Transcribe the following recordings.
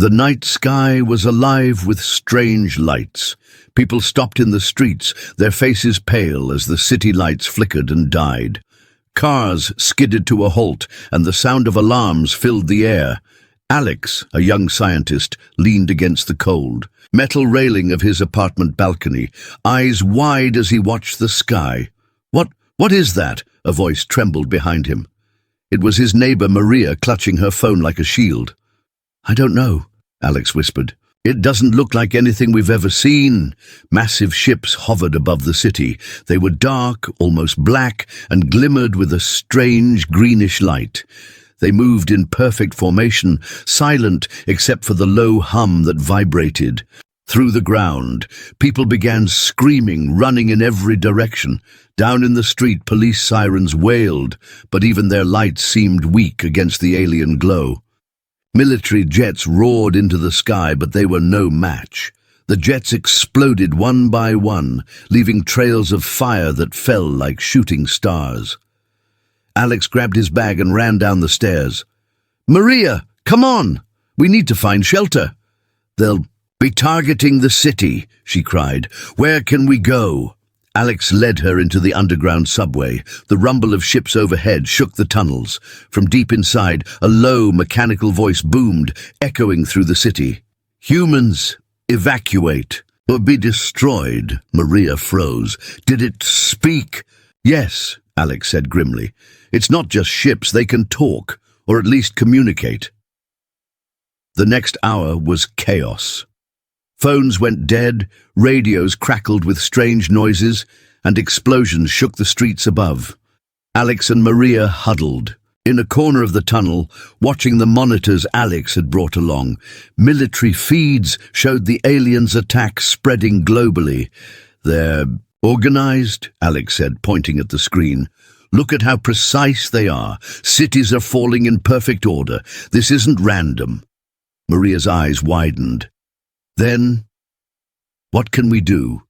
The night sky was alive with strange lights. People stopped in the streets, their faces pale as the city lights flickered and died. Cars skidded to a halt, and the sound of alarms filled the air. Alex, a young scientist, leaned against the cold, metal railing of his apartment balcony, eyes wide as he watched the sky. What is that?" A voice trembled behind him. It was his neighbor Maria, clutching her phone like a shield. "I don't know," Alex whispered. "It doesn't look like anything we've ever seen." Massive ships hovered above the city. They were dark, almost black, and glimmered with a strange greenish light. They moved in perfect formation, silent except for the low hum that vibrated. Through the ground, people began screaming, running in every direction. Down in the street, police sirens wailed, but even their lights seemed weak against the alien glow. Military jets roared into the sky, but they were no match. The jets exploded one by one, leaving trails of fire that fell like shooting stars. Alex grabbed his bag and ran down the stairs. "Maria, come on! We need to find shelter." "They'll be targeting the city," she cried. "Where can we go?" Alex led her into the underground subway. The rumble of ships overhead shook the tunnels. From deep inside, a low, mechanical voice boomed, echoing through the city. "Humans, evacuate or be destroyed." Maria froze. "Did it speak?" "Yes," Alex said grimly. "It's not just ships, they can talk, or at least communicate." The next hour was chaos. Phones went dead, radios crackled with strange noises, and explosions shook the streets above. Alex and Maria huddled. In a corner of the tunnel, watching the monitors Alex had brought along, military feeds showed the aliens' attack spreading globally. "They're organized," Alex said, pointing at the screen. "Look at how precise they are. Cities are falling in perfect order. This isn't random." Maria's eyes widened. "Then, what can we do?"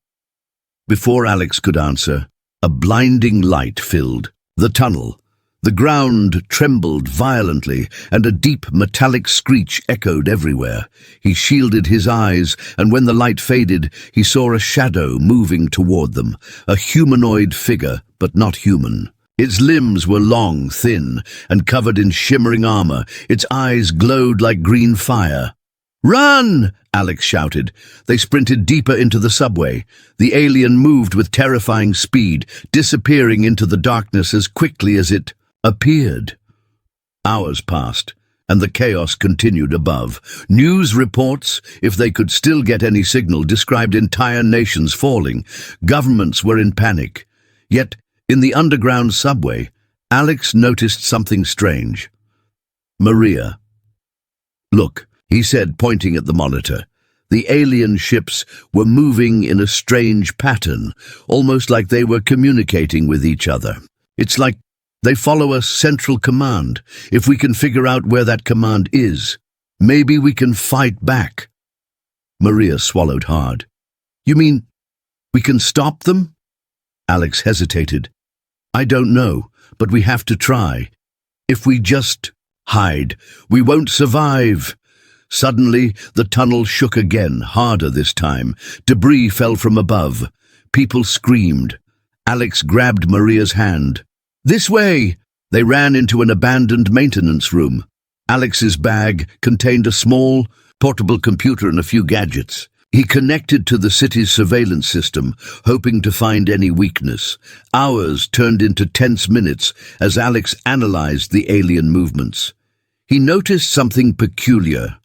Before Alex could answer, a blinding light filled the tunnel. The ground trembled violently, and a deep metallic screech echoed everywhere. He shielded his eyes, and when the light faded, he saw a shadow moving toward them, a humanoid figure, but not human. Its limbs were long, thin, and covered in shimmering armor. Its eyes glowed like green fire. "Run!" Alex shouted. They sprinted deeper into the subway. The alien moved with terrifying speed, disappearing into the darkness as quickly as it appeared. Hours passed, and the chaos continued above. News reports, if they could still get any signal, described entire nations falling. Governments were in panic. Yet, in the underground subway, Alex noticed something strange. "Maria, look," he said, pointing at the monitor. The alien ships were moving in a strange pattern, almost like they were communicating with each other. "It's like they follow a central command. If we can figure out where that command is, maybe we can fight back." Maria swallowed hard. "You mean we can stop them?" Alex hesitated. "I don't know, but we have to try. If we just hide, we won't survive." Suddenly, the tunnel shook again, harder this time. Debris fell from above. People screamed. Alex grabbed Maria's hand. "This way!" They ran into an abandoned maintenance room. Alex's bag contained a small, portable computer and a few gadgets. He connected to the city's surveillance system, hoping to find any weakness. Hours turned into tense minutes as Alex analyzed the alien movements. He noticed something peculiar.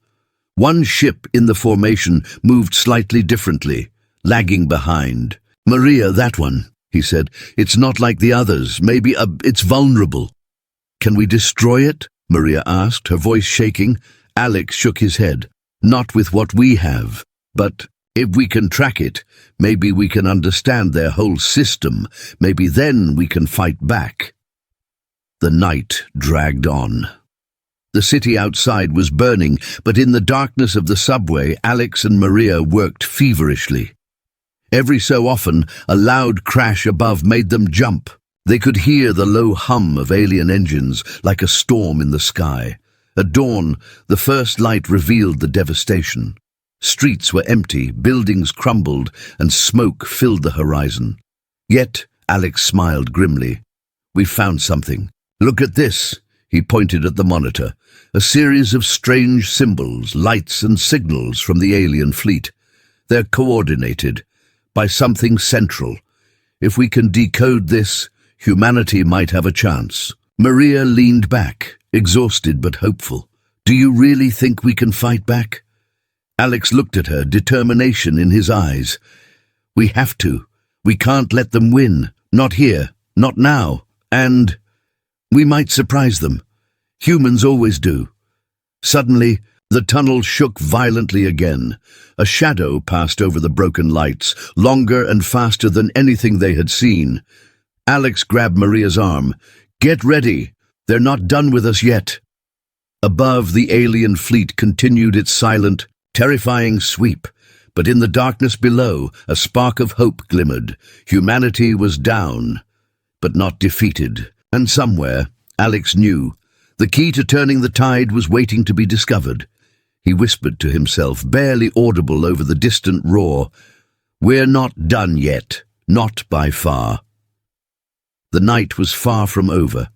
One ship in the formation moved slightly differently, lagging behind. "Maria, that one," he said. "It's not like the others. Maybe it's vulnerable." "Can we destroy it?" Maria asked, her voice shaking. Alex shook his head. "Not with what we have. But if we can track it, maybe we can understand their whole system. Maybe then we can fight back." The night dragged on. The city outside was burning, but in the darkness of the subway, Alex and Maria worked feverishly. Every so often, a loud crash above made them jump. They could hear the low hum of alien engines, like a storm in the sky. At dawn, the first light revealed the devastation. Streets were empty, buildings crumbled, and smoke filled the horizon. Yet, Alex smiled grimly. "We found something. Look at this." He pointed at the monitor. A series of strange symbols, lights and signals from the alien fleet. They're coordinated by something central. If we can decode this, humanity might have a chance. Maria leaned back, exhausted but hopeful. "Do you really think we can fight back?" Alex looked at her, determination in his eyes. "We have to. We can't let them win. Not here. Not now. And we might surprise them. Humans always do." Suddenly, the tunnel shook violently again. A shadow passed over the broken lights, longer and faster than anything they had seen. Alex grabbed Maria's arm. "Get ready. They're not done with us yet." Above, the alien fleet continued its silent, terrifying sweep. But in the darkness below, a spark of hope glimmered. Humanity was down, but not defeated. And somewhere, Alex knew, the key to turning the tide was waiting to be discovered. He whispered to himself, barely audible over the distant roar, "We're not done yet, not by far." The night was far from over,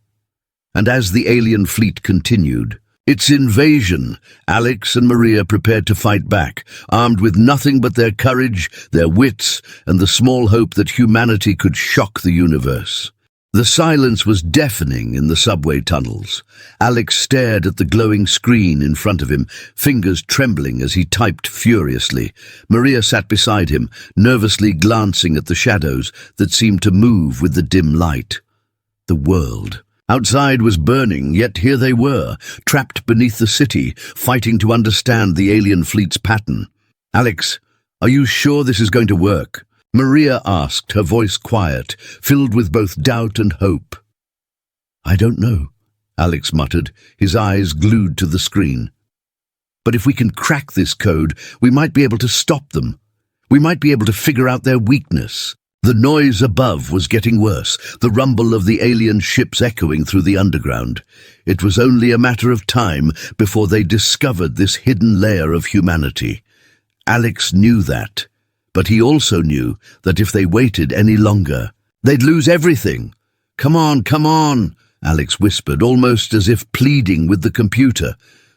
and as the alien fleet continued its invasion, Alex and Maria prepared to fight back, armed with nothing but their courage, their wits, and the small hope that humanity could shock the universe. The silence was deafening in the subway tunnels. Alex stared at the glowing screen in front of him, fingers trembling as he typed furiously. Maria sat beside him, nervously glancing at the shadows that seemed to move with the dim light. The world outside was burning, yet here they were, trapped beneath the city, fighting to understand the alien fleet's pattern. "Alex, are you sure this is going to work?" Maria asked, her voice quiet, filled with both doubt and hope. "I don't know," Alex muttered, his eyes glued to the screen. "But if we can crack this code, we might be able to stop them. We might be able to figure out their weakness." The noise above was getting worse, the rumble of the alien ships echoing through the underground. It was only a matter of time before they discovered this hidden layer of humanity. Alex knew that. But he also knew that if they waited any longer, they'd lose everything. Come on," Alex whispered, almost as if pleading with the computer.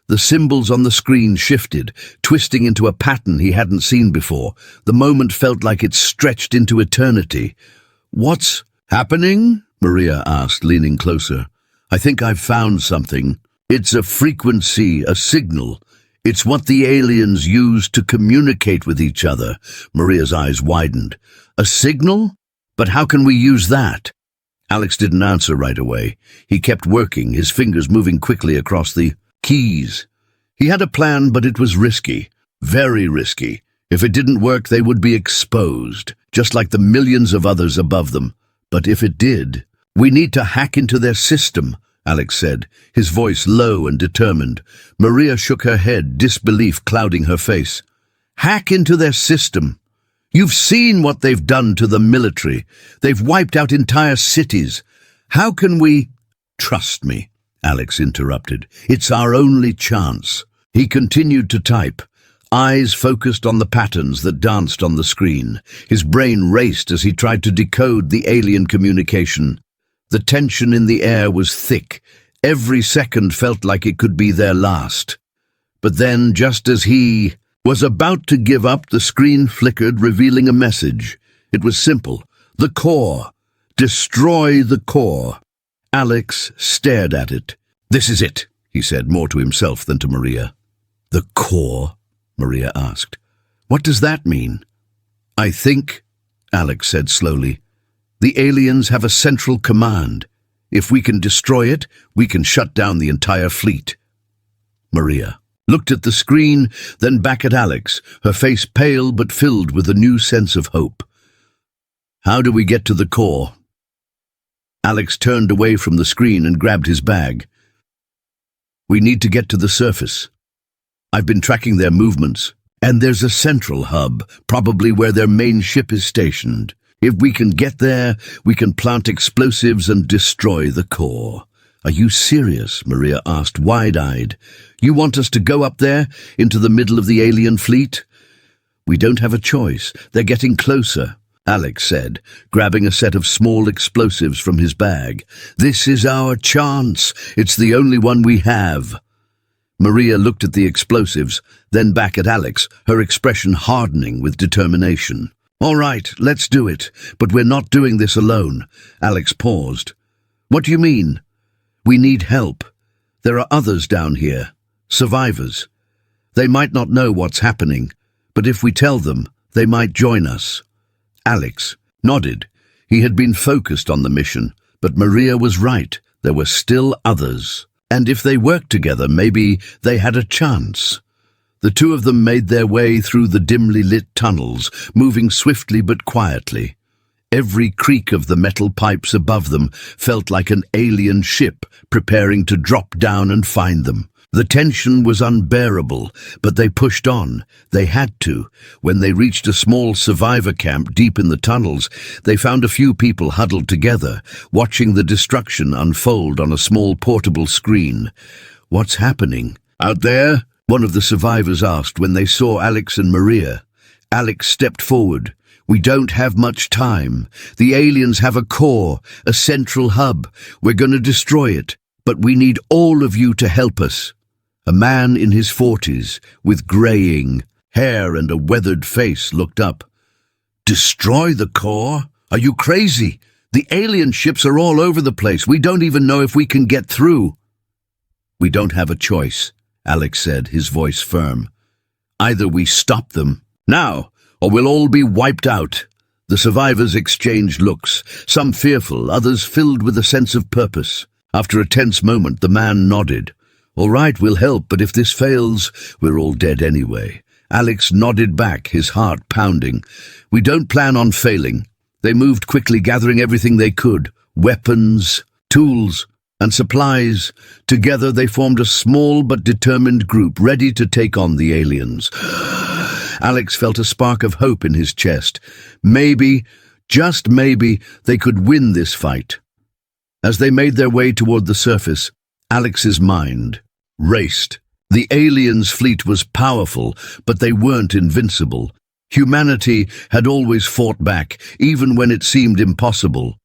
The symbols on the screen shifted, twisting into a pattern he hadn't seen before. The moment felt like it stretched into eternity. "What's happening?" Maria asked, leaning closer. "I think I've found something. It's a frequency, a signal. It's what the aliens use to communicate with each other." Maria's eyes widened. "A signal? But how can we use that?" Alex didn't answer right away. He kept working, his fingers moving quickly across the keys. He had a plan, but it was risky. Very risky. If it didn't work, they would be exposed, just like the millions of others above them. But if it did, "We need to hack into their system," Alex said, his voice low and determined. Maria shook her head, disbelief clouding her face. "Hack into their system? You've seen what they've done to the military. They've wiped out entire cities. How can we—" "Trust me," Alex interrupted. "It's our only chance." He continued to type, eyes focused on the patterns that danced on the screen. His brain raced as he tried to decode the alien communication. The tension in the air was thick. Every second felt like it could be their last. But then, just as he was about to give up, the screen flickered, revealing a message. It was simple. The core. Destroy the core. Alex stared at it. "This is it," he said, more to himself than to Maria. "The core?" Maria asked. "What does that mean?" "I think," Alex said slowly, "the aliens have a central command. If we can destroy it, we can shut down the entire fleet." Maria looked at the screen, then back at Alex, her face pale but filled with a new sense of hope. "How do we get to the core?" Alex turned away from the screen and grabbed his bag. "We need to get to the surface. I've been tracking their movements, and there's a central hub, probably where their main ship is stationed. If we can get there, we can plant explosives and destroy the core." "Are you serious?" Maria asked, wide-eyed. "You want us to go up there, into the middle of the alien fleet?" "We don't have a choice. They're getting closer," Alex said, grabbing a set of small explosives from his bag. "This is our chance. It's the only one we have." Maria looked at the explosives, then back at Alex, her expression hardening with determination. "All right, let's do it, but we're not doing this alone." Alex paused. "What do you mean?" "We need help. There are others down here, survivors. They might not know what's happening, but if we tell them, they might join us." Alex nodded. He had been focused on the mission, but Maria was right. There were still others. And if they worked together, maybe they had a chance. The two of them made their way through the dimly lit tunnels, moving swiftly but quietly. Every creak of the metal pipes above them felt like an alien ship preparing to drop down and find them. The tension was unbearable, but they pushed on. They had to. When they reached a small survivor camp deep in the tunnels, they found a few people huddled together, watching the destruction unfold on a small portable screen. "What's happening?" "Out there?" one of the survivors asked when they saw Alex and Maria. Alex stepped forward. "We don't have much time. The aliens have a core, a central hub. We're going to destroy it, but we need all of you to help us." A man in his 40s, with graying hair and a weathered face, looked up. "Destroy the core? Are you crazy? The alien ships are all over the place. We don't even know if we can get through." "We don't have a choice," Alex said, his voice firm. "Either we stop them now, or we'll all be wiped out." The survivors exchanged looks, some fearful, others filled with a sense of purpose. After a tense moment, the man nodded. "All right, we'll help, but if this fails, we're all dead anyway." Alex nodded back, his heart pounding. "We don't plan on failing." They moved quickly, gathering everything they could. Weapons, tools, and supplies. Together they formed a small but determined group, ready to take on the aliens. Alex felt a spark of hope in his chest. Maybe, just maybe, they could win this fight. As they made their way toward the surface, Alex's mind raced. The aliens' fleet was powerful, but they weren't invincible. Humanity had always fought back, even when it seemed impossible.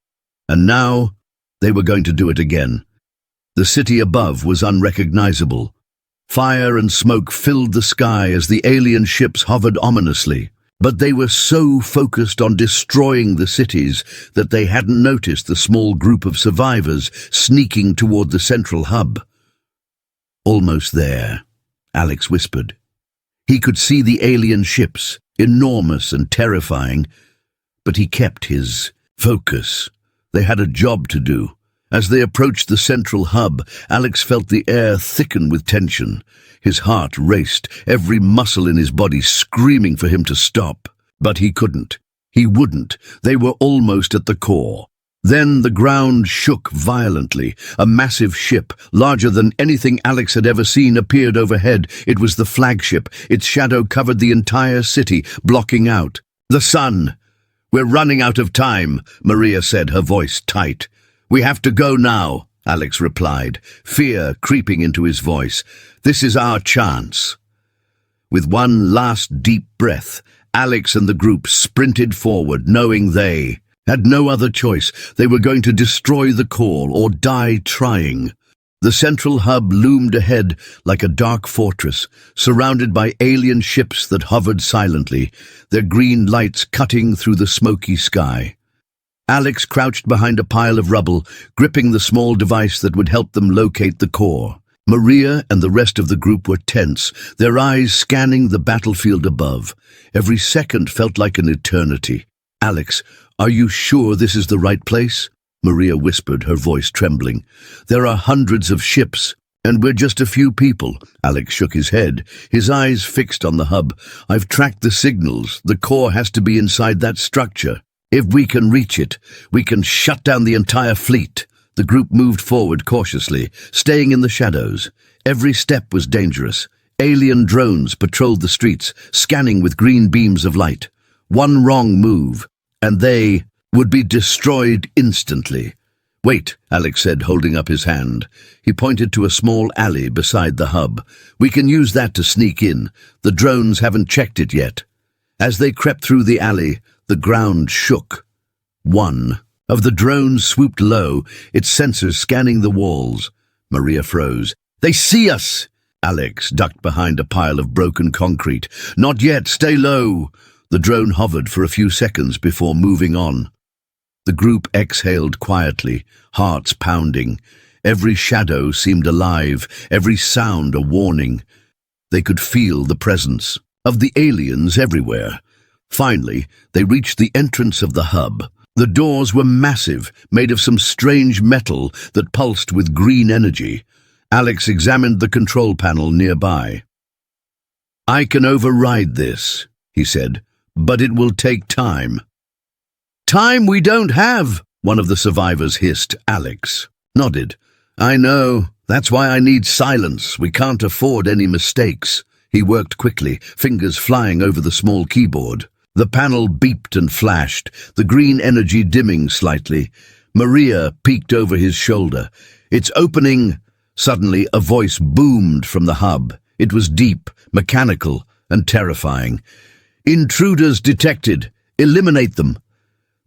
And now, they were going to do it again. The city above was unrecognizable. Fire and smoke filled the sky as the alien ships hovered ominously. But they were so focused on destroying the cities that they hadn't noticed the small group of survivors sneaking toward the central hub. "Almost there," Alex whispered. He could see the alien ships, enormous and terrifying, but he kept his focus. They had a job to do. As they approached the central hub, Alex felt the air thicken with tension. His heart raced, every muscle in his body screaming for him to stop. But he couldn't. He wouldn't. They were almost at the core. Then the ground shook violently. A massive ship, larger than anything Alex had ever seen, appeared overhead. It was the flagship. Its shadow covered the entire city, blocking out the sun. "We're running out of time," Maria said, her voice tight. "We have to go now," Alex replied, fear creeping into his voice. "This is our chance." With one last deep breath, Alex and the group sprinted forward, knowing they had no other choice. They were going to destroy the core or die trying. The central hub loomed ahead like a dark fortress, surrounded by alien ships that hovered silently, their green lights cutting through the smoky sky. Alex crouched behind a pile of rubble, gripping the small device that would help them locate the core. Maria and the rest of the group were tense, their eyes scanning the battlefield above. Every second felt like an eternity. "Alex, are you sure this is the right place?" Maria whispered, her voice trembling. "There are hundreds of ships, and we're just a few people." Alex shook his head, his eyes fixed on the hub. "I've tracked the signals. The core has to be inside that structure. If we can reach it, we can shut down the entire fleet." The group moved forward cautiously, staying in the shadows. Every step was dangerous. Alien drones patrolled the streets, scanning with green beams of light. One wrong move, and they would be destroyed instantly. "Wait," Alex said, holding up his hand. He pointed to a small alley beside the hub. "We can use that to sneak in. The drones haven't checked it yet." As they crept through the alley, the ground shook. One of the drones swooped low, its sensors scanning the walls. Maria froze. "They see us!" Alex ducked behind a pile of broken concrete. "Not yet, stay low." The drone hovered for a few seconds before moving on. The group exhaled quietly, hearts pounding. Every shadow seemed alive, every sound a warning. They could feel the presence of the aliens everywhere. Finally, they reached the entrance of the hub. The doors were massive, made of some strange metal that pulsed with green energy. Alex examined the control panel nearby. "I can override this," he said, "but it will take time." "Time we don't have," one of the survivors hissed. Alex nodded. "I know. That's why I need silence. We can't afford any mistakes." He worked quickly, fingers flying over the small keyboard. The panel beeped and flashed, the green energy dimming slightly. Maria peeked over his shoulder. "It's opening." Suddenly, a voice boomed from the hub. It was deep, mechanical, and terrifying. "Intruders detected. Eliminate them."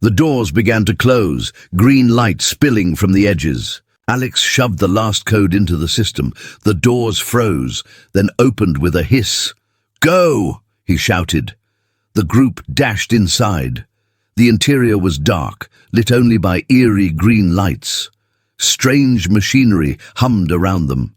The doors began to close, green light spilling from the edges. Alex shoved the last code into the system. The doors froze, then opened with a hiss. "Go!" he shouted. The group dashed inside. The interior was dark, lit only by eerie green lights. Strange machinery hummed around them.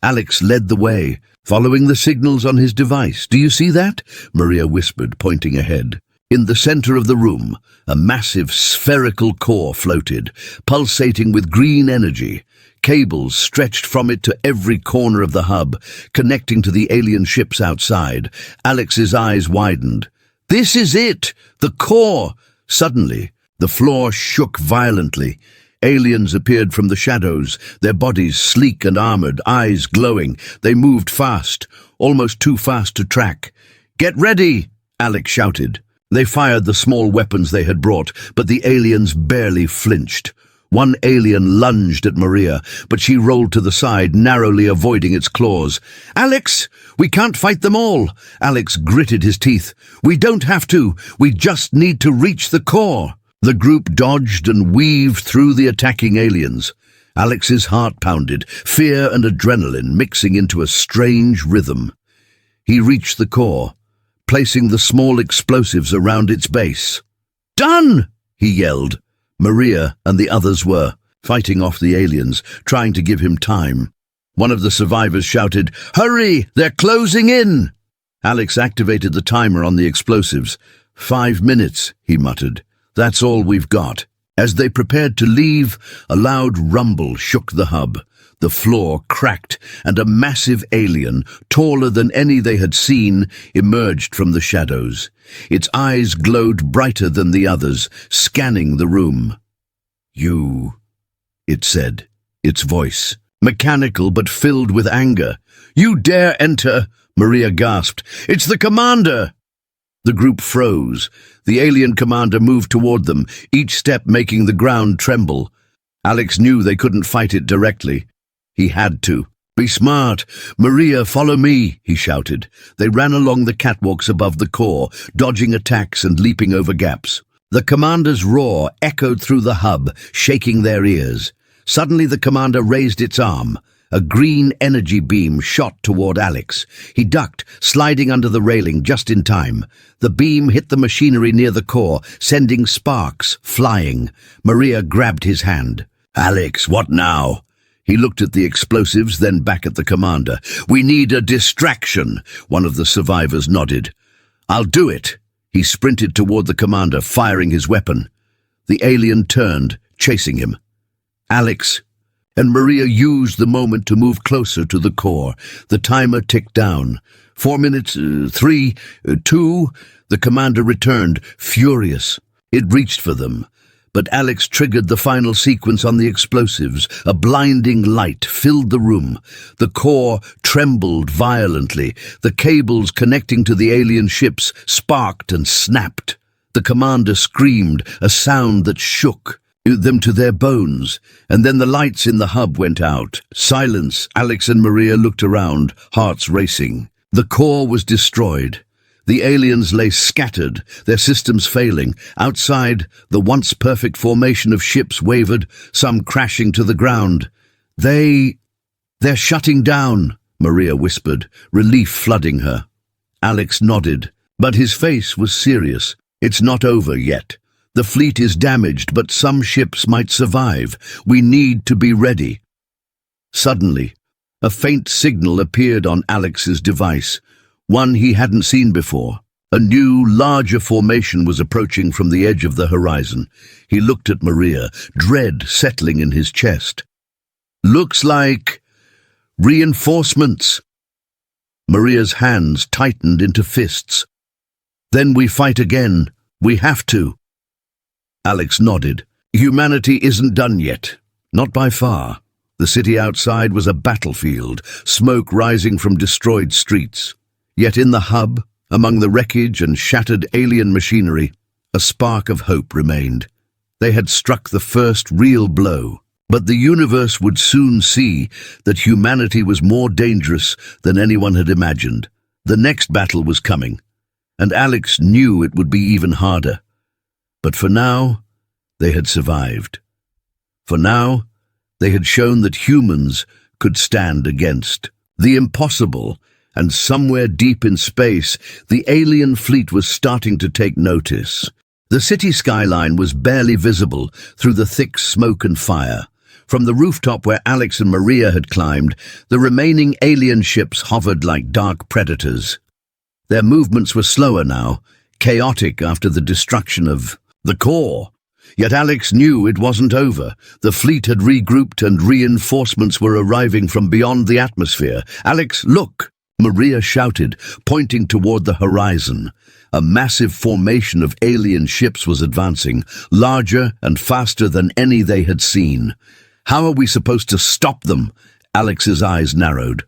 Alex led the way, following the signals on his device. "Do you see that?" Maria whispered, pointing ahead. In the center of the room, a massive spherical core floated, pulsating with green energy. Cables stretched from it to every corner of the hub, connecting to the alien ships outside. Alex's eyes widened. "This is it! The core!" Suddenly, the floor shook violently. Aliens appeared from the shadows, their bodies sleek and armored, eyes glowing. They moved fast, almost too fast to track. "Get ready!" Alex shouted. They fired the small weapons they had brought, but the aliens barely flinched. One alien lunged at Maria, but she rolled to the side, narrowly avoiding its claws. "Alex, we can't fight them all." Alex gritted his teeth. "We don't have to. We just need to reach the core." The group dodged and weaved through the attacking aliens. Alex's heart pounded, fear and adrenaline mixing into a strange rhythm. He reached the core, placing the small explosives around its base. "Done!" he yelled. Maria and the others were fighting off the aliens, trying to give him time. One of the survivors shouted, "Hurry! They're closing in!" Alex activated the timer on the explosives. 5 minutes, he muttered. "That's all we've got." As they prepared to leave, a loud rumble shook the hub. The floor cracked, and a massive alien, taller than any they had seen, emerged from the shadows. Its eyes glowed brighter than the others, scanning the room. "You," it said, its voice, mechanical but filled with anger. "You dare enter?" Maria gasped. "It's the commander!" The group froze. The alien commander moved toward them, each step making the ground tremble. Alex knew they couldn't fight it directly. He had to. "Be smart. Maria, follow me," he shouted. They ran along the catwalks above the core, dodging attacks and leaping over gaps. The commander's roar echoed through the hub, shaking their ears. Suddenly the commander raised its arm. A green energy beam shot toward Alex. He ducked, sliding under the railing just in time. The beam hit the machinery near the core, sending sparks flying. Maria grabbed his hand. "Alex, what now?" He looked at the explosives, then back at the commander. "We need a distraction," one of the survivors nodded. "I'll do it." He sprinted toward the commander, firing his weapon. The alien turned, chasing him. Alex and Maria used the moment to move closer to the core. The timer ticked down. 4 minutes, 3, 2. The commander returned, furious. It reached for them. But Alex triggered the final sequence on the explosives. A blinding light filled the room. The core trembled violently. The cables connecting to the alien ships sparked and snapped. The commander screamed, a sound that shook. them to their bones, and then the lights in the hub went out. Silence. Alex and Maria looked around, hearts racing. The core was destroyed. The aliens lay scattered, their systems failing. Outside, the once perfect formation of ships wavered, some crashing to the ground. They're shutting down, Maria whispered, relief flooding her. Alex nodded, but his face was serious. It's not over yet. The fleet is damaged, but some ships might survive. We need to be ready. Suddenly, a faint signal appeared on Alex's device, one he hadn't seen before. A new, larger formation was approaching from the edge of the horizon. He looked at Maria, dread settling in his chest. Looks like reinforcements. Maria's hands tightened into fists. Then we fight again. We have to. Alex nodded. Humanity isn't done yet. Not by far. The city outside was a battlefield, smoke rising from destroyed streets. Yet in the hub, among the wreckage and shattered alien machinery, a spark of hope remained. They had struck the first real blow. But the universe would soon see that humanity was more dangerous than anyone had imagined. The next battle was coming, and Alex knew it would be even harder. But for now, they had survived. For now, they had shown that humans could stand against the impossible, and somewhere deep in space, the alien fleet was starting to take notice. The city skyline was barely visible through the thick smoke and fire. From the rooftop where Alex and Maria had climbed, the remaining alien ships hovered like dark predators. Their movements were slower now, chaotic after the destruction of the core. Yet Alex knew it wasn't over. The fleet had regrouped and reinforcements were arriving from beyond the atmosphere. Alex, look! Maria shouted, pointing toward the horizon. A massive formation of alien ships was advancing, larger and faster than any they had seen. How are we supposed to stop them? Alex's eyes narrowed.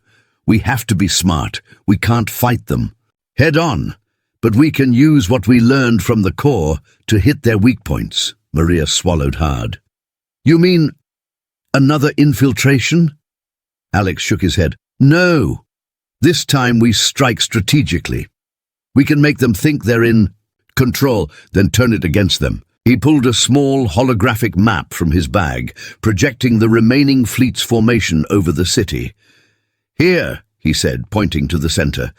We have to be smart. We can't fight them head on, but we can use what we learned from the core to hit their weak points. Maria swallowed hard. You mean another infiltration? Alex shook his head. No. This time we strike strategically. We can make them think they're in control, then turn it against them. He pulled a small holographic map from his bag, projecting the remaining fleet's formation over the city. Here, he said, pointing to the center.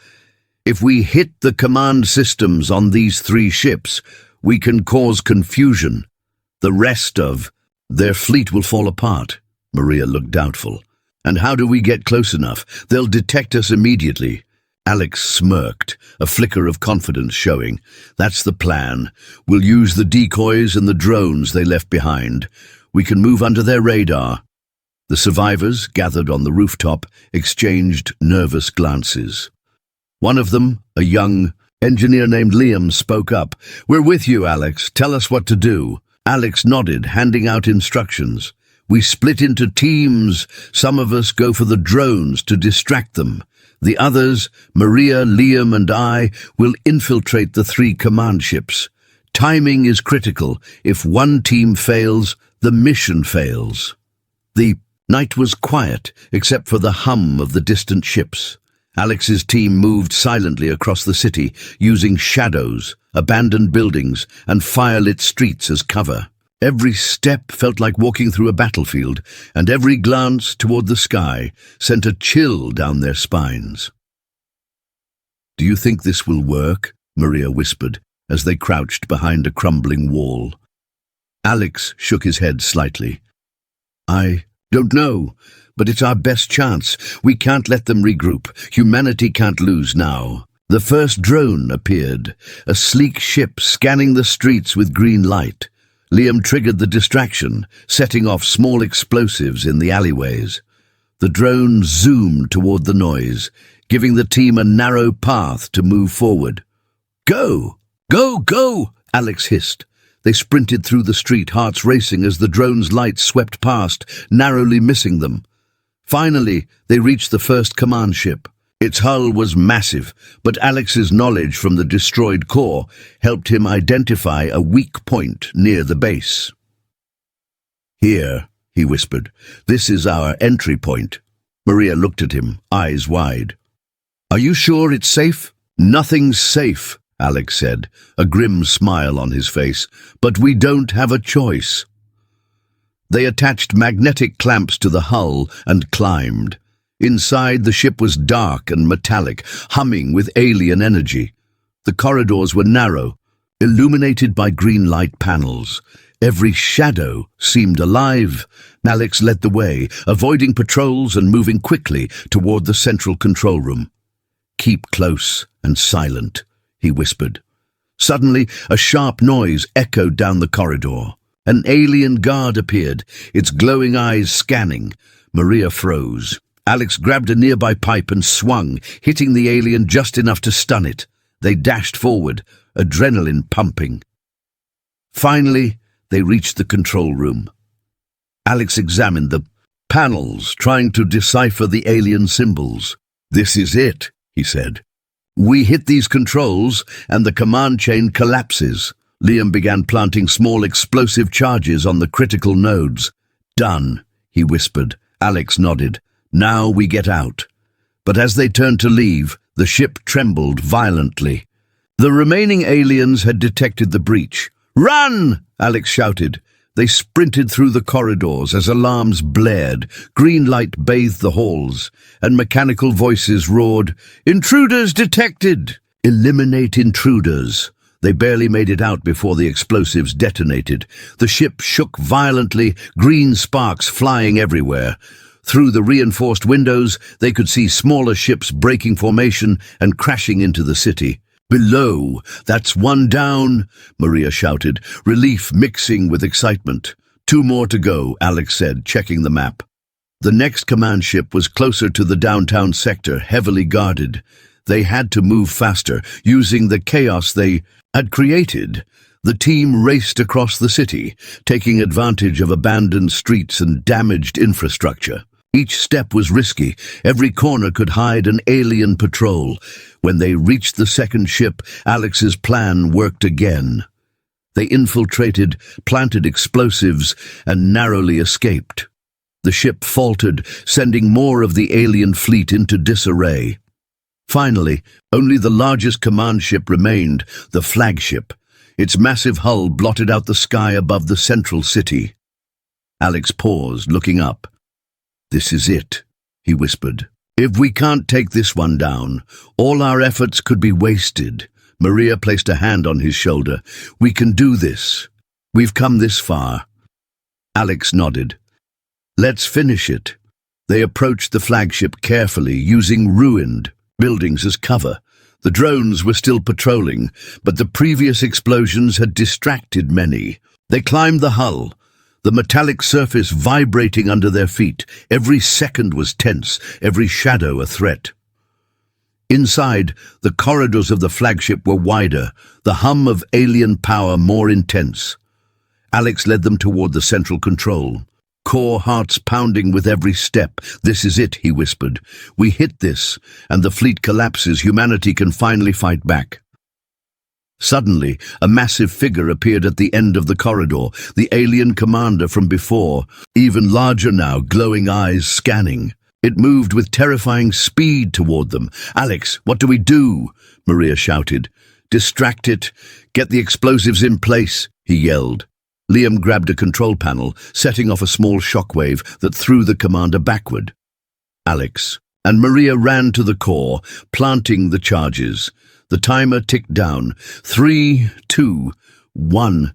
If we hit the command systems on these 3 ships, we can cause confusion. The rest of their fleet will fall apart. Maria looked doubtful. And how do we get close enough? They'll detect us immediately. Alex smirked, a flicker of confidence showing. That's the plan. We'll use the decoys and the drones they left behind. We can move under their radar. The survivors, gathered on the rooftop, exchanged nervous glances. One of them, a young engineer named Liam, spoke up. We're with you, Alex. Tell us what to do. Alex nodded, handing out instructions. We split into teams. Some of us go for the drones to distract them. The others, Maria, Liam, and I, will infiltrate the 3 command ships. Timing is critical. If one team fails, the mission fails. The night was quiet, except for the hum of the distant ships. Alex's team moved silently across the city, using shadows, abandoned buildings, and firelit streets as cover. Every step felt like walking through a battlefield, and every glance toward the sky sent a chill down their spines. Do you think this will work? Maria whispered, as they crouched behind a crumbling wall. Alex shook his head slightly. I don't know, but it's our best chance. We can't let them regroup. Humanity can't lose now. The first drone appeared, a sleek ship scanning the streets with green light. Liam triggered the distraction, setting off small explosives in the alleyways. The drone zoomed toward the noise, giving the team a narrow path to move forward. Go! Go! Go! Alex hissed. They sprinted through the street, hearts racing as the drone's lights swept past, narrowly missing them. Finally, they reached the first command ship. Its hull was massive, but Alex's knowledge from the destroyed core helped him identify a weak point near the base. "Here," he whispered. "This is our entry point." Maria looked at him, eyes wide. "Are you sure it's safe?" "Nothing's safe," Alex said, a grim smile on his face. "But we don't have a choice." They attached magnetic clamps to the hull and climbed. Inside, the ship was dark and metallic, humming with alien energy. The corridors were narrow, illuminated by green light panels. Every shadow seemed alive. Alex led the way, avoiding patrols and moving quickly toward the central control room. "Keep close and silent," he whispered. Suddenly, a sharp noise echoed down the corridor. An alien guard appeared, its glowing eyes scanning. Maria froze. Alex grabbed a nearby pipe and swung, hitting the alien just enough to stun it. They dashed forward, adrenaline pumping. Finally, they reached the control room. Alex examined the panels, trying to decipher the alien symbols. "This is it," he said. "We hit these controls, and the command chain collapses." Liam began planting small explosive charges on the critical nodes. "Done," he whispered. Alex nodded. "Now we get out." But as they turned to leave, the ship trembled violently. The remaining aliens had detected the breach. "Run!" Alex shouted. They sprinted through the corridors as alarms blared, green light bathed the halls, and mechanical voices roared, "Intruders detected! Eliminate intruders!" They barely made it out before the explosives detonated. The ship shook violently, green sparks flying everywhere. Through the reinforced windows, they could see smaller ships breaking formation and crashing into the city. "Below, that's one down," Maria shouted, relief mixing with excitement. "Two more to go," Alex said, checking the map. The next command ship was closer to the downtown sector, heavily guarded. They had to move faster, using the chaos they had created. The team raced across the city, taking advantage of abandoned streets and damaged infrastructure. Each step was risky. Every corner could hide an alien patrol. When they reached the second ship, Alex's plan worked again. They infiltrated, planted explosives, and narrowly escaped. The ship faltered, sending more of the alien fleet into disarray. Finally, only the largest command ship remained, the flagship. Its massive hull blotted out the sky above the central city. Alex paused, looking up. "This is it," he whispered. "If we can't take this one down, all our efforts could be wasted." Maria placed a hand on his shoulder. "We can do this. We've come this far." Alex nodded. "Let's finish it." They approached the flagship carefully, using ruined buildings as cover. The drones were still patrolling, but the previous explosions had distracted many. They climbed the hull, the metallic surface vibrating under their feet. Every second was tense, every shadow a threat. Inside, the corridors of the flagship were wider, the hum of alien power more intense. Alex led them toward the central control. Core hearts pounding with every step. "This is it," he whispered. "We hit this, and the fleet collapses. Humanity can finally fight back." Suddenly, a massive figure appeared at the end of the corridor, the alien commander from before, even larger now, glowing eyes scanning. It moved with terrifying speed toward them. "Alex, what do we do?" Maria shouted. "Distract it. Get the explosives in place," he yelled. Liam grabbed a control panel, setting off a small shockwave that threw the commander backward. Alex and Maria ran to the core, planting the charges. The timer ticked down. 3, 2, 1.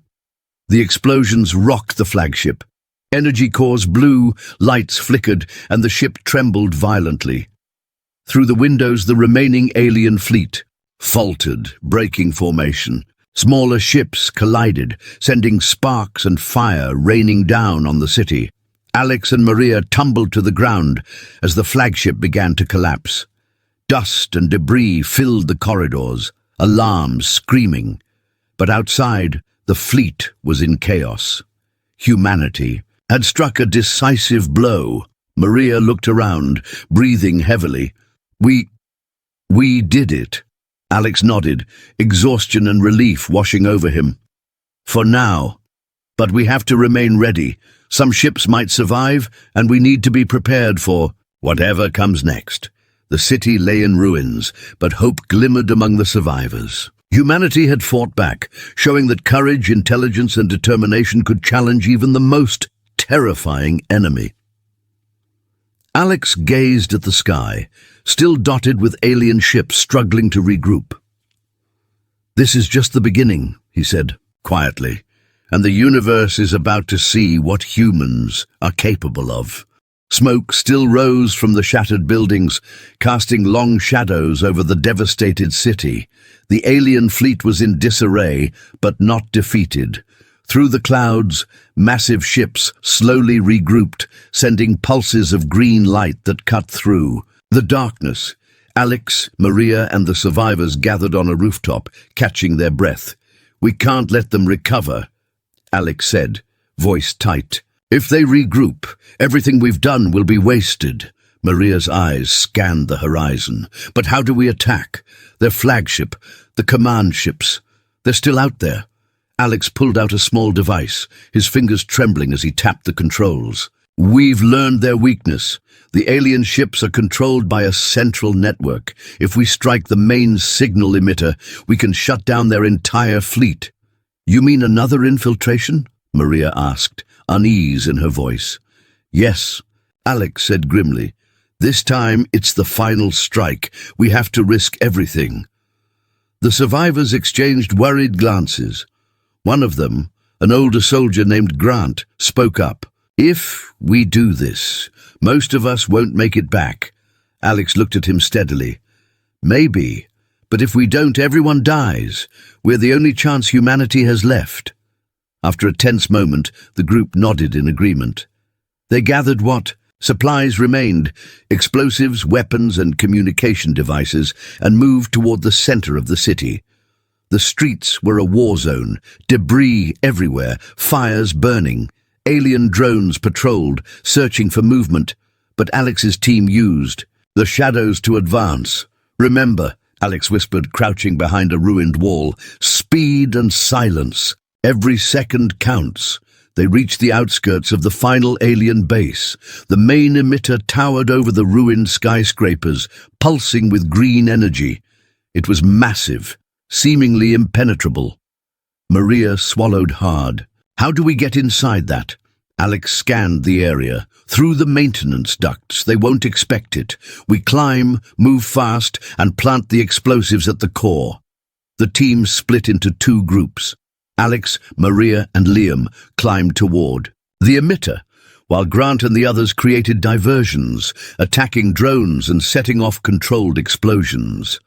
The explosions rocked the flagship. Energy cores blew, lights flickered, and the ship trembled violently. Through the windows, the remaining alien fleet faltered, breaking formation. Smaller ships collided, sending sparks and fire raining down on the city. Alex and Maria tumbled to the ground as the flagship began to collapse. Dust and debris filled the corridors, alarms screaming. But outside, the fleet was in chaos. Humanity had struck a decisive blow. Maria looked around, breathing heavily. We did it." Alex nodded, exhaustion and relief washing over him. "For now." But we have to remain ready. Some ships might survive, and we need to be prepared for whatever comes next. The city lay in ruins, but hope glimmered among the survivors. Humanity had fought back, showing that courage, intelligence, and determination could challenge even the most terrifying enemy. Alex gazed at the sky, still dotted with alien ships struggling to regroup. "This is just the beginning," he said, quietly, "and the universe is about to see what humans are capable of." Smoke still rose from the shattered buildings, casting long shadows over the devastated city. The alien fleet was in disarray, but not defeated. Through the clouds, massive ships slowly regrouped, sending pulses of green light that cut through the darkness. Alex, Maria, and the survivors gathered on a rooftop, catching their breath. "We can't let them recover," Alex said, voice tight. "If they regroup, everything we've done will be wasted." Maria's eyes scanned the horizon. "But how do we attack? Their flagship, the command ships, they're still out there." Alex pulled out a small device, his fingers trembling as he tapped the controls. "We've learned their weakness. The alien ships are controlled by a central network. If we strike the main signal emitter, we can shut down their entire fleet." "You mean another infiltration?" Maria asked, unease in her voice. "Yes," Alex said grimly. "This time it's the final strike. We have to risk everything." The survivors exchanged worried glances. One of them, an older soldier named Grant, spoke up. "If we do this, most of us won't make it back." Alex looked at him steadily. "Maybe, but if we don't, everyone dies. We're the only chance humanity has left." After a tense moment, the group nodded in agreement. They gathered what supplies remained, explosives, weapons, and communication devices, and moved toward the center of the city. The streets were a war zone, debris everywhere, fires burning. Alien drones patrolled, searching for movement, but Alex's team used the shadows to advance. "Remember," Alex whispered, crouching behind a ruined wall, "speed and silence. Every second counts." They reached the outskirts of the final alien base. The main emitter towered over the ruined skyscrapers, pulsing with green energy. It was massive, seemingly impenetrable. Maria swallowed hard. "How do we get inside that?" Alex scanned the area. "Through the maintenance ducts. They won't expect it. We climb, move fast, and plant the explosives at the core." The team split into two groups. Alex, Maria, and Liam climbed toward the emitter, while Grant and the others created diversions, attacking drones and setting off controlled explosions.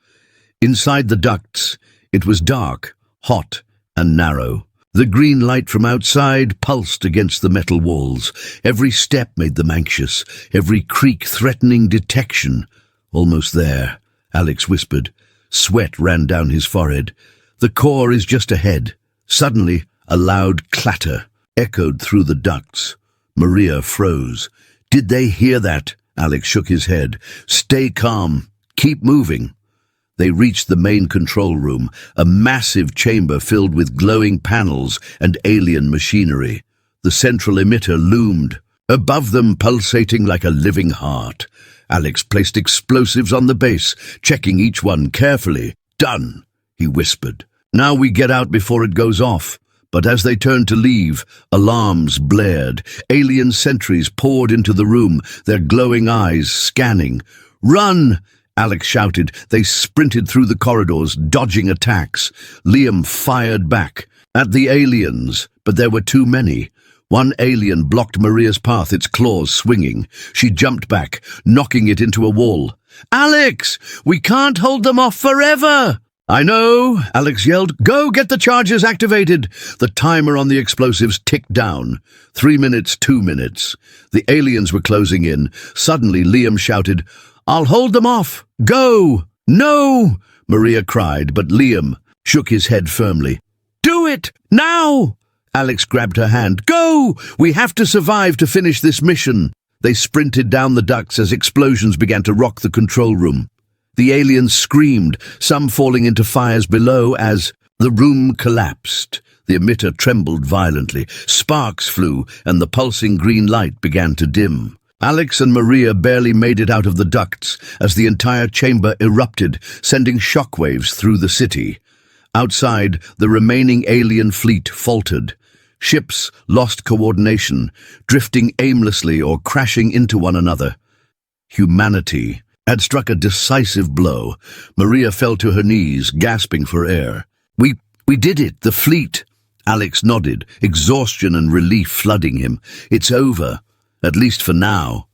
Inside the ducts, it was dark, hot, and narrow. The green light from outside pulsed against the metal walls. Every step made them anxious, every creak threatening detection. "Almost there," Alex whispered. Sweat ran down his forehead. "The core is just ahead." Suddenly, a loud clatter echoed through the ducts. Maria froze. "Did they hear that?" Alex shook his head. "Stay calm. Keep moving." They reached the main control room, a massive chamber filled with glowing panels and alien machinery. The central emitter loomed, above them pulsating like a living heart. Alex placed explosives on the base, checking each one carefully. "Done," he whispered. "Now we get out before it goes off." But as they turned to leave, alarms blared. Alien sentries poured into the room, their glowing eyes scanning. "Run!" Alex shouted. They sprinted through the corridors, dodging attacks. Liam fired back at the aliens, but there were too many. One alien blocked Maria's path, its claws swinging. She jumped back, knocking it into a wall. "Alex! We can't hold them off forever!" "I know," Alex yelled. "Go get the charges activated." The timer on the explosives ticked down. 3 minutes, 2 minutes. The aliens were closing in. Suddenly, Liam shouted, "I'll hold them off. Go!" "No!" Maria cried, but Liam shook his head firmly. "Do it! Now!" Alex grabbed her hand. "Go! We have to survive to finish this mission." They sprinted down the ducts as explosions began to rock the control room. The aliens screamed, some falling into fires below as the room collapsed. The emitter trembled violently. Sparks flew, and the pulsing green light began to dim. Alex and Maria barely made it out of the ducts as the entire chamber erupted, sending shockwaves through the city. Outside, the remaining alien fleet faltered. Ships lost coordination, drifting aimlessly or crashing into one another. Humanity had struck a decisive blow. Maria fell to her knees, gasping for air. We did it, the fleet. Alex nodded, exhaustion and relief flooding him. It's over, at least for now.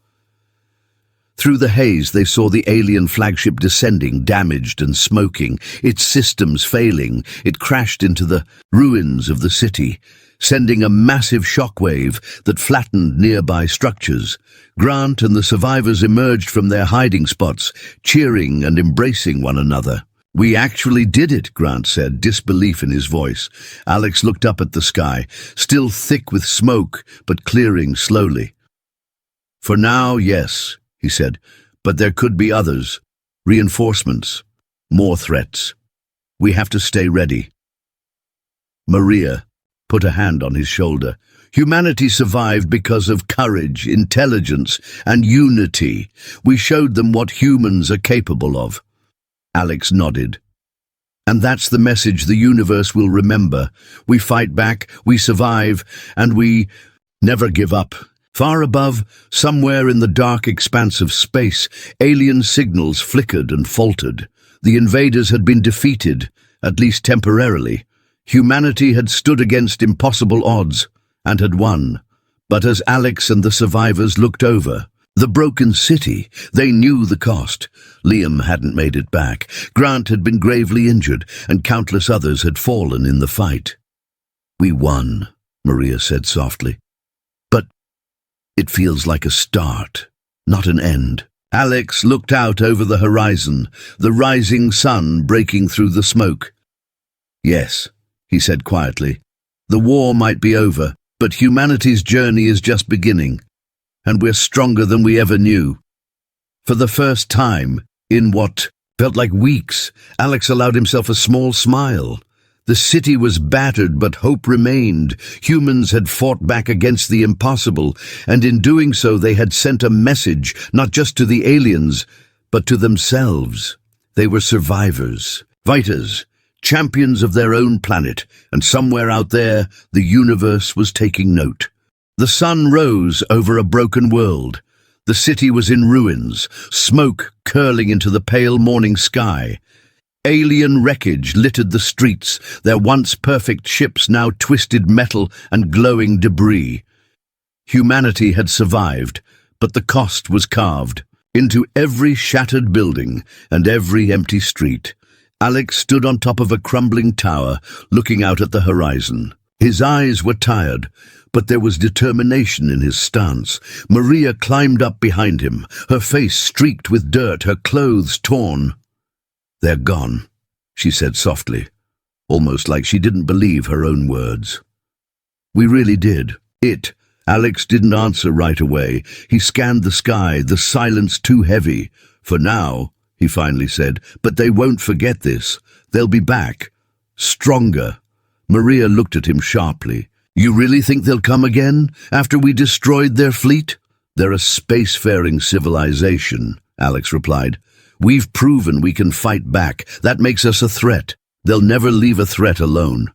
Through the haze, they saw the alien flagship descending, damaged and smoking, its systems failing. It crashed into the ruins of the city, sending a massive shockwave that flattened nearby structures. Grant and the survivors emerged from their hiding spots, cheering and embracing one another. We actually did it, Grant said, disbelief in his voice. Alex looked up at the sky, still thick with smoke, but clearing slowly. For now, yes, he said, but there could be others. Reinforcements. More threats. We have to stay ready. Maria put a hand on his shoulder. Humanity survived because of courage, intelligence, and unity. We showed them what humans are capable of. Alex nodded. And that's the message the universe will remember. We fight back, we survive, and we never give up. Far above, somewhere in the dark expanse of space, alien signals flickered and faltered. The invaders had been defeated, at least temporarily. Humanity had stood against impossible odds and had won. But as Alex and the survivors looked over the broken city, they knew the cost. Liam hadn't made it back. Grant had been gravely injured, and countless others had fallen in the fight. We won, Maria said softly. But it feels like a start, not an end. Alex looked out over the horizon, the rising sun breaking through the smoke. Yes, he said quietly. The war might be over, but humanity's journey is just beginning. And we're stronger than we ever knew. For the first time, in what felt like weeks, Alex allowed himself a small smile. The city was battered, but hope remained. Humans had fought back against the impossible, and in doing so they had sent a message, not just to the aliens, but to themselves. They were survivors, fighters, champions of their own planet, and somewhere out there, the universe was taking note. The sun rose over a broken world. The city was in ruins, smoke curling into the pale morning sky. Alien wreckage littered the streets, their once perfect ships now twisted metal and glowing debris. Humanity had survived, but the cost was carved into every shattered building and every empty street. Alex stood on top of a crumbling tower, looking out at the horizon. His eyes were tired, but there was determination in his stance. Maria climbed up behind him, her face streaked with dirt, her clothes torn. They're gone, she said softly, almost like she didn't believe her own words. We really did. Alex didn't answer right away. He scanned the sky, the silence too heavy. For now, he finally said, but they won't forget this. They'll be back. Stronger. Maria looked at him sharply. You really think they'll come again, after we destroyed their fleet? They're a spacefaring civilization, Alex replied. We've proven we can fight back. That makes us a threat. They'll never leave a threat alone.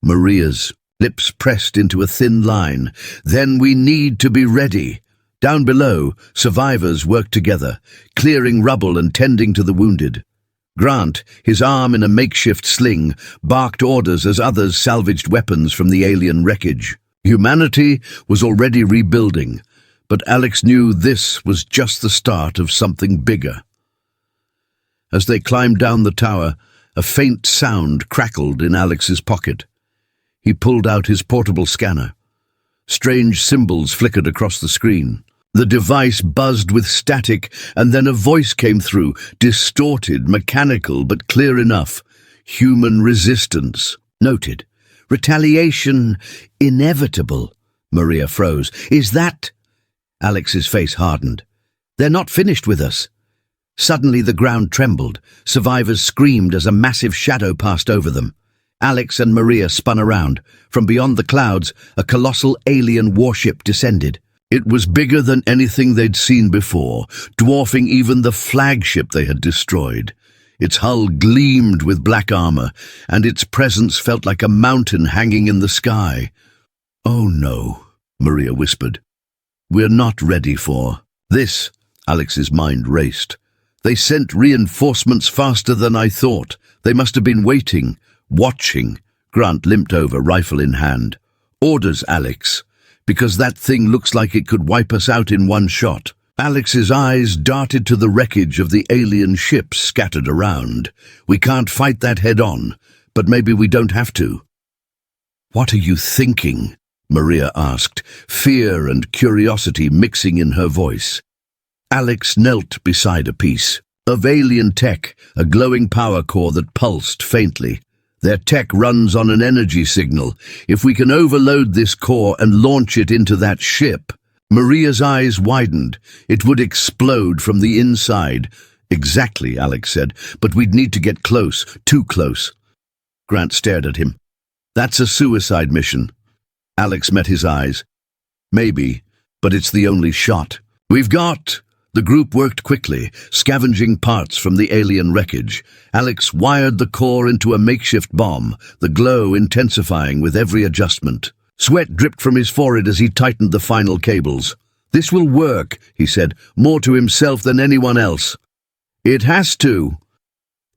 Maria's lips pressed into a thin line. Then we need to be ready. Down below, survivors worked together, clearing rubble and tending to the wounded. Grant, his arm in a makeshift sling, barked orders as others salvaged weapons from the alien wreckage. Humanity was already rebuilding, but Alex knew this was just the start of something bigger. As they climbed down the tower, a faint sound crackled in Alex's pocket. He pulled out his portable scanner. Strange symbols flickered across the screen. The device buzzed with static, and then a voice came through, distorted, mechanical, but clear enough. Human resistance. Noted. Retaliation inevitable. Maria froze. Is that... Alex's face hardened. They're not finished with us. Suddenly the ground trembled. Survivors screamed as a massive shadow passed over them. Alex and Maria spun around. From beyond the clouds, a colossal alien warship descended. It was bigger than anything they'd seen before, dwarfing even the flagship they had destroyed. Its hull gleamed with black armor, and its presence felt like a mountain hanging in the sky. "Oh no," Maria whispered. "We're not ready for this." Alex's mind raced. "They sent reinforcements faster than I thought. They must have been waiting, watching." Grant limped over, rifle in hand. "Orders, Alex, because that thing looks like it could wipe us out in one shot." Alex's eyes darted to the wreckage of the alien ships scattered around. "We can't fight that head-on, but maybe we don't have to." "What are you thinking?" Maria asked, fear and curiosity mixing in her voice. Alex knelt beside a piece of alien tech, a glowing power core that pulsed faintly. "Their tech runs on an energy signal. If we can overload this core and launch it into that ship..." Maria's eyes widened. "It would explode from the inside." "Exactly," Alex said, "but we'd need to get close, too close." Grant stared at him. "That's a suicide mission." Alex met his eyes. "Maybe, but it's the only shot we've got." The group worked quickly, scavenging parts from the alien wreckage. Alex wired the core into a makeshift bomb, the glow intensifying with every adjustment. Sweat dripped from his forehead as he tightened the final cables. "This will work," he said, more to himself than anyone else. "It has to."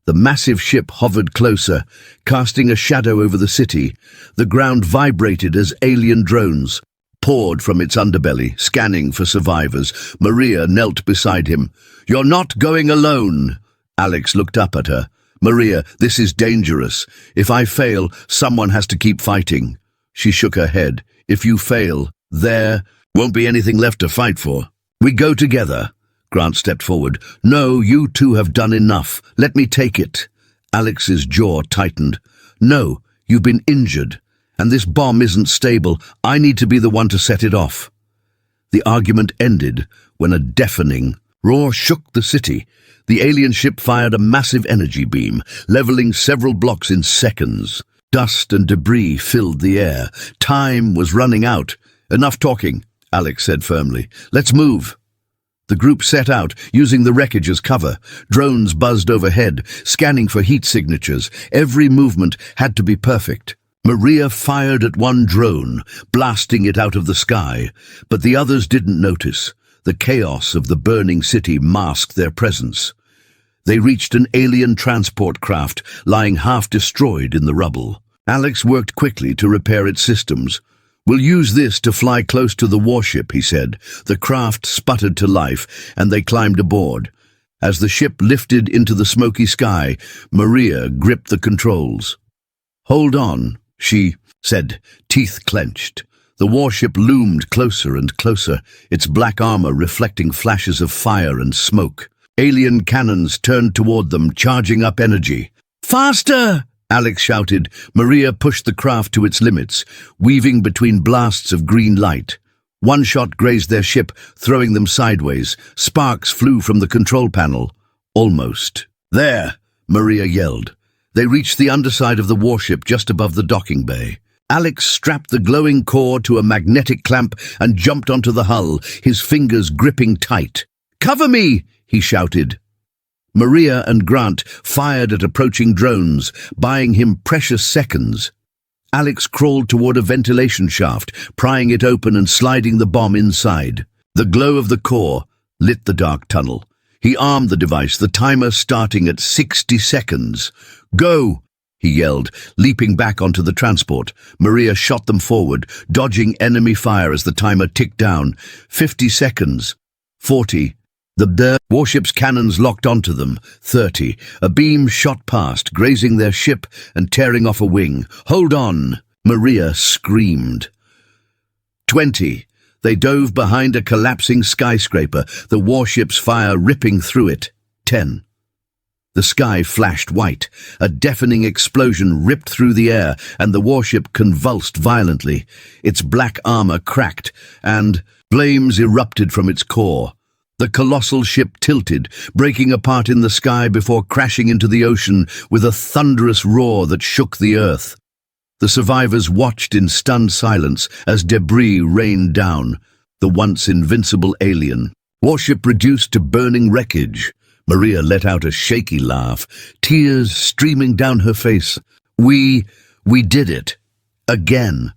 The massive ship hovered closer, casting a shadow over the city. The ground vibrated as alien drones poured from its underbelly, scanning for survivors. Maria knelt beside him. "You're not going alone." Alex looked up at her. "Maria, this is dangerous. If I fail, someone has to keep fighting." She shook her head. "If you fail, there won't be anything left to fight for. We go together." Grant stepped forward. "No, you two have done enough. Let me take it." Alex's jaw tightened. "No, you've been injured. And this bomb isn't stable. I need to be the one to set it off." The argument ended when a deafening roar shook the city. The alien ship fired a massive energy beam, leveling several blocks in seconds. Dust and debris filled the air. Time was running out. "Enough talking," Alex said firmly. "Let's move." The group set out, using the wreckage as cover. Drones buzzed overhead, scanning for heat signatures. Every movement had to be perfect. Maria fired at one drone, blasting it out of the sky, but the others didn't notice. The chaos of the burning city masked their presence. They reached an alien transport craft lying half-destroyed in the rubble. Alex worked quickly to repair its systems. "We'll use this to fly close to the warship," he said. The craft sputtered to life, and they climbed aboard. As the ship lifted into the smoky sky, Maria gripped the controls. "Hold on," she said, teeth clenched. The warship loomed closer and closer, its black armor reflecting flashes of fire and smoke. Alien cannons turned toward them, charging up energy. "Faster!" Alex shouted. Maria pushed the craft to its limits, weaving between blasts of green light. One shot grazed their ship, throwing them sideways. Sparks flew from the control panel. "Almost." "There!" Maria yelled. They reached the underside of the warship just above the docking bay. Alex strapped the glowing core to a magnetic clamp and jumped onto the hull, his fingers gripping tight. "Cover me!" he shouted. Maria and Grant fired at approaching drones, buying him precious seconds. Alex crawled toward a ventilation shaft, prying it open and sliding the bomb inside. The glow of the core lit the dark tunnel. He armed the device, the timer starting at 60 seconds. "Go!" he yelled, leaping back onto the transport. Maria shot them forward, dodging enemy fire as the timer ticked down. 50 seconds. 40. The warship's cannons locked onto them. 30. A beam shot past, grazing their ship and tearing off a wing. "Hold on!" Maria screamed. 20. They dove behind a collapsing skyscraper, the warship's fire ripping through it. 10. The sky flashed white. A deafening explosion ripped through the air, and the warship convulsed violently. Its black armor cracked, and flames erupted from its core. The colossal ship tilted, breaking apart in the sky before crashing into the ocean with a thunderous roar that shook the earth. The survivors watched in stunned silence as debris rained down, the once invincible alien warship reduced to burning wreckage. Maria let out a shaky laugh, tears streaming down her face. We did it. Again.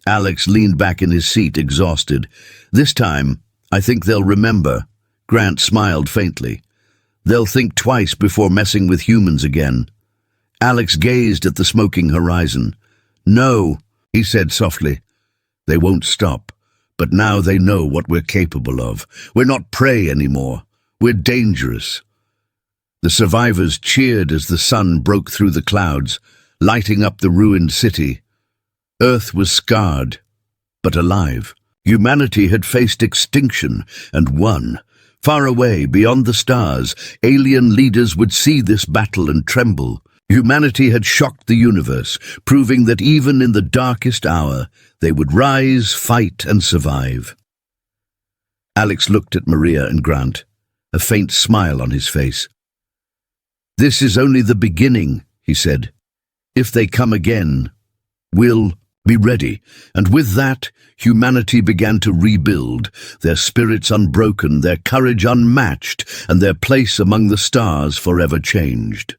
Alex leaned back in his seat, exhausted. This time, I think they'll remember. Grant smiled faintly. They'll think twice before messing with humans again. Alex gazed at the smoking horizon. No, he said softly. They won't stop, but now they know what we're capable of. We're not prey anymore. We're dangerous. The survivors cheered as the sun broke through the clouds, lighting up the ruined city. Earth was scarred, but alive. Humanity had faced extinction and won. Far away, beyond the stars, alien leaders would see this battle and tremble. Humanity had shocked the universe, proving that even in the darkest hour, they would rise, fight, and survive. Alex looked at Maria and Grant, a faint smile on his face. This is only the beginning, he said. If they come again, we'll be ready. And with that, humanity began to rebuild, their spirits unbroken, their courage unmatched, and their place among the stars forever changed.